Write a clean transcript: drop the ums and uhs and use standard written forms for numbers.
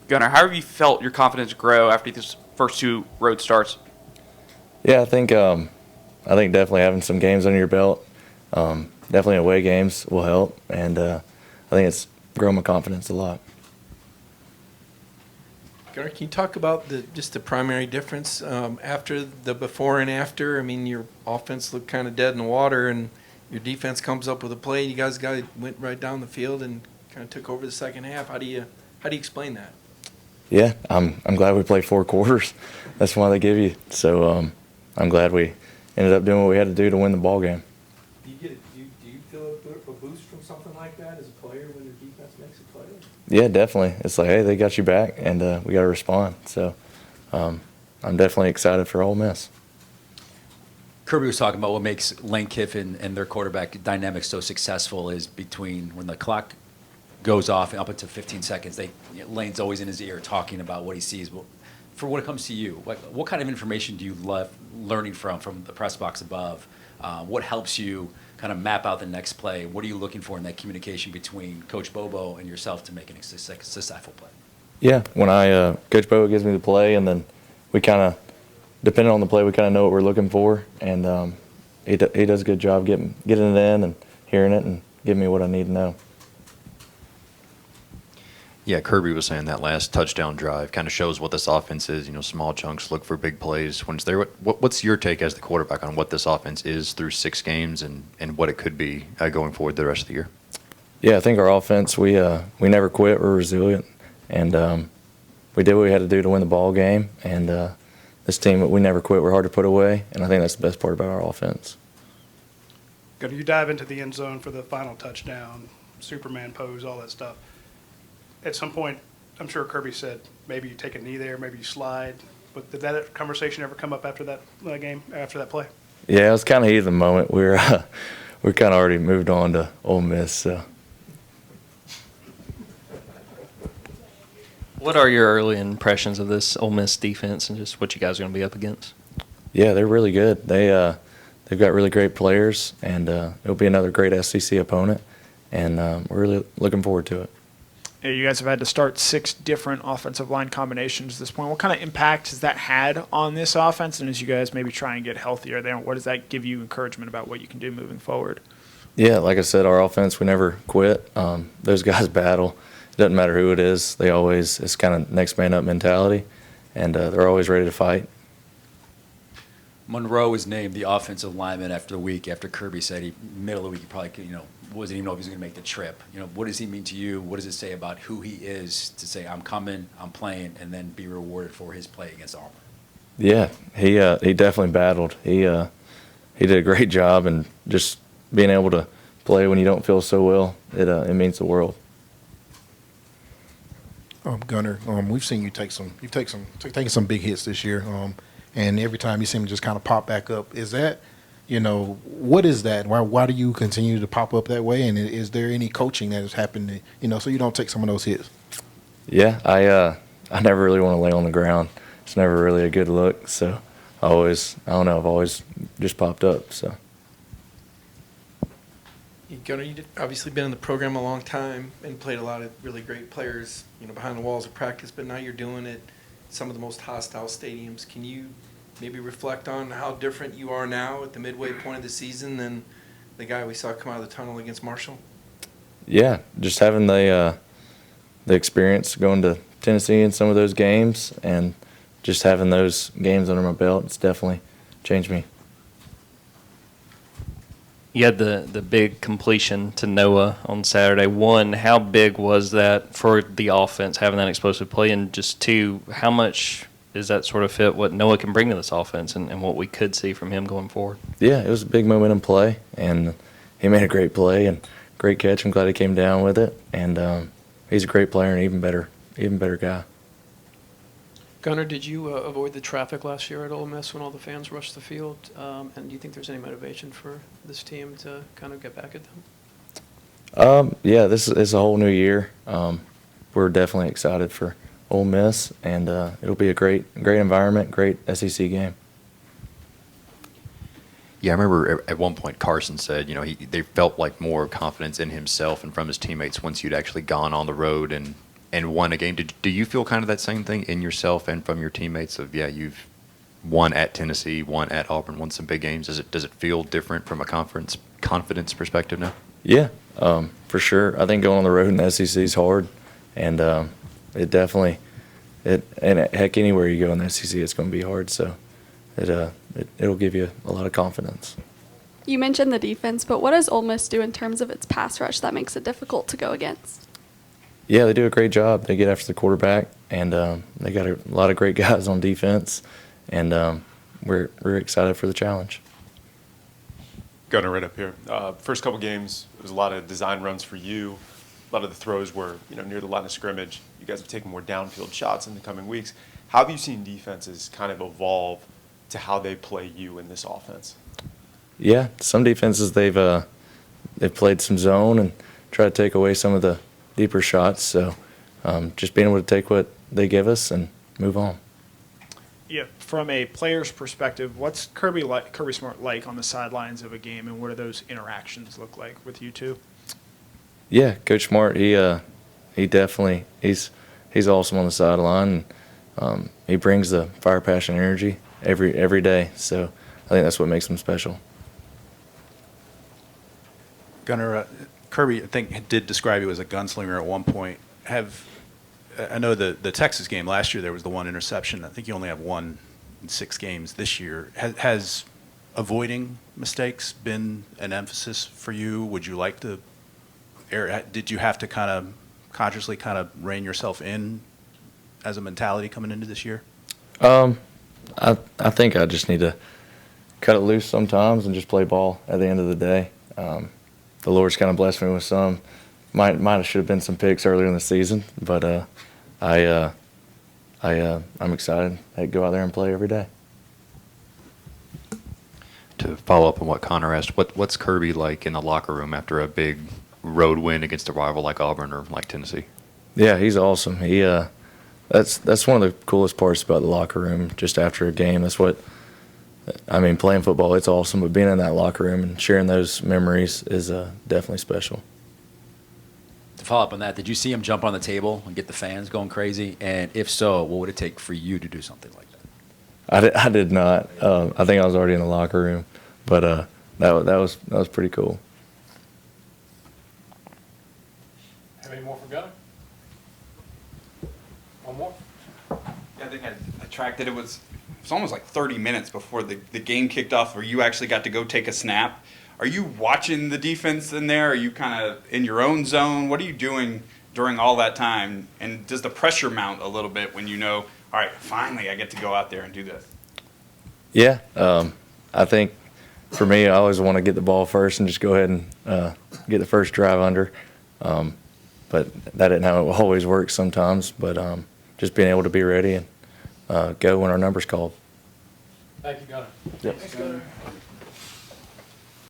Gunner, how have you felt your confidence grow after these first 2 road starts? Yeah, I think definitely having some games under your belt, definitely away games will help, and I think it's grown my confidence a lot. Gunnar, can you talk about just the primary difference after the before and after? I mean, your offense looked kind of dead in the water, and your defense comes up with a play. You guys went right down the field and kind of took over the second half. How do you explain that? Yeah, I'm glad we played 4 quarters. That's why they give you. So I'm glad we ended up doing what we had to do to win the ball game. Do you feel a boost from something like that as a player when your defense makes a play? Yeah, definitely. It's like, hey, they got you back, and we got to respond. So I'm definitely excited for Ole Miss. Kirby was talking about what makes Lane Kiffin and their quarterback dynamic so successful is between when the clock goes off and up until 15 seconds, Lane's always in his ear talking about what he sees. Well, for when it comes to you, what kind of information do you love learning from the press box above? What helps you kind of map out the next play? What are you looking for in that communication between Coach Bobo and yourself to make a successful play? Yeah, when Coach Bobo gives me the play, and then we kind of, depending on the play, we kind of know what we're looking for, and he does a good job getting it in and hearing it and giving me what I need to know. Yeah, Kirby was saying that last touchdown drive kind of shows what this offense is. Small chunks, look for big plays. When it's there, what's your take as the quarterback on what this offense is through 6 games and what it could be going forward the rest of the year? Yeah, I think our offense, we never quit. We're resilient, and we did what we had to do to win the ball game. And this team, we never quit. We're hard to put away, and I think that's the best part about our offense. Gunner, you dive into the end zone for the final touchdown, Superman pose, all that stuff. At some point, I'm sure Kirby said maybe you take a knee there, maybe you slide. But did that conversation ever come up after that game, after that play? Yeah, it was kind of heat of the moment. We kind of already moved on to Ole Miss. So. What are your early impressions of this Ole Miss defense and just what you guys are going to be up against? Yeah, they're really good. They've got really great players, and it'll be another great SEC opponent, and we're really looking forward to it. You guys have had to start 6 different offensive line combinations at this point. What kind of impact has that had on this offense? And as you guys maybe try and get healthier there, what does that give you encouragement about what you can do moving forward? Yeah, like I said, our offense, we never quit. Those guys battle. It doesn't matter who it is. It's kind of next man up mentality, and they're always ready to fight. Monroe was named the offensive lineman after the week after Kirby said middle of the week he probably could, wasn't even know if he was going to make the trip. What does he mean to you? What does it say about who he is to say I'm coming, I'm playing, and then be rewarded for his play against Auburn? Yeah, he definitely battled. He did a great job, and just being able to play when you don't feel so well, it means the world. Gunner, we've seen you taken some big hits this year, and every time you seem to just kind of pop back up. Is that, what is that? Why do you continue to pop up that way? And is there any coaching that has happened, so you don't take some of those hits? Yeah, I never really want to lay on the ground. It's never really a good look. So I've always just popped up. So. Gunner, you've obviously been in the program a long time and played a lot of really great players, behind the walls of practice, but now you're doing it at some of the most hostile stadiums. Can you maybe reflect on how different you are now at the midway point of the season than the guy we saw come out of the tunnel against Marshall? Yeah, just having the experience going to Tennessee in some of those games and just having those games under my belt, it's definitely changed me. You had the big completion to Noah on Saturday. 1, how big was that for the offense, having that explosive play? And just 2, how much does that sort of fit what Noah can bring to this offense and what we could see from him going forward? Yeah, it was a big momentum play, and he made a great play and great catch. I'm glad he came down with it, and he's a great player and even better guy. Gunner, did you avoid the traffic last year at Ole Miss when all the fans rushed the field? And do you think there's any motivation for this team to kind of get back at them? Yeah, this is a whole new year. We're definitely excited for Ole Miss, and it'll be a great environment, great SEC game. Yeah, I remember at one point Carson said, they felt like more confidence in himself and from his teammates once you'd actually gone on the road and and won a game. Do you feel kind of that same thing in yourself and from your teammates of, yeah, you've won at Tennessee, won at Auburn, won some big games? Does it feel different from a confidence perspective now? Yeah, for sure. I think going on the road in the SEC is hard, and it definitely and heck, anywhere you go in the SEC, it's going to be hard. So it'll give you a lot of confidence. You mentioned the defense, but what does Ole Miss do in terms of its pass rush that makes it difficult to go against? Yeah, they do a great job. They get after the quarterback, and they got a lot of great guys on defense, and we're excited for the challenge. Gunner, right up here. First couple games, it was a lot of design runs for you. A lot of the throws were, near the line of scrimmage. You guys have taken more downfield shots in the coming weeks. How have you seen defenses kind of evolve to how they play you in this offense? Yeah, some defenses they've played some zone and try to take away some of the deeper shots. So just being able to take what they give us and move on. Yeah, from a player's perspective, what's Kirby Smart like on the sidelines of a game, and what do those interactions look like with you two? Yeah, Coach Smart, he definitely he's awesome on the sideline. And, he brings the fire, passion, energy every day. So I think that's what makes him special. Gunner, Kirby, I think, did describe you as a gunslinger at one point. I know the Texas game last year, there was the one interception. I think you only have one in 6 games this year. Has avoiding mistakes been an emphasis for you? Would you like to, or did you have to kind of consciously kind of rein yourself in as a mentality coming into this year? I think I just need to cut it loose sometimes and just play ball at the end of the day. The Lord's kind of blessed me with some. Might have should have been some picks earlier in the season, but I'm excited to go out there and play every day. To follow up on what Connor asked, what's Kirby like in the locker room after a big road win against a rival like Auburn or like Tennessee? Yeah, he's awesome. That's one of the coolest parts about the locker room. Just after a game, that's what I mean. Playing football, it's awesome, but being in that locker room and sharing those memories is definitely special. To follow up on that, did you see him jump on the table and get the fans going crazy? And if so, what would it take for you to do something like that? I did not. I think I was already in the locker room, but that was pretty cool. Have any more for Gunner? One more? Yeah, I think I tracked it. It was almost like 30 minutes before the game kicked off where you actually got to go take a snap. Are you watching the defense in there? Are you kind of in your own zone? What are you doing during all that time? And does the pressure mount a little bit when you know, all right, finally I get to go out there and do this? Yeah, I think for me, I always want to get the ball first and just go ahead and get the first drive under. But that isn't how it always works sometimes. But just being able to be ready and go when our number's called. Thank you, Gunner. Yep. Thanks, Gunner.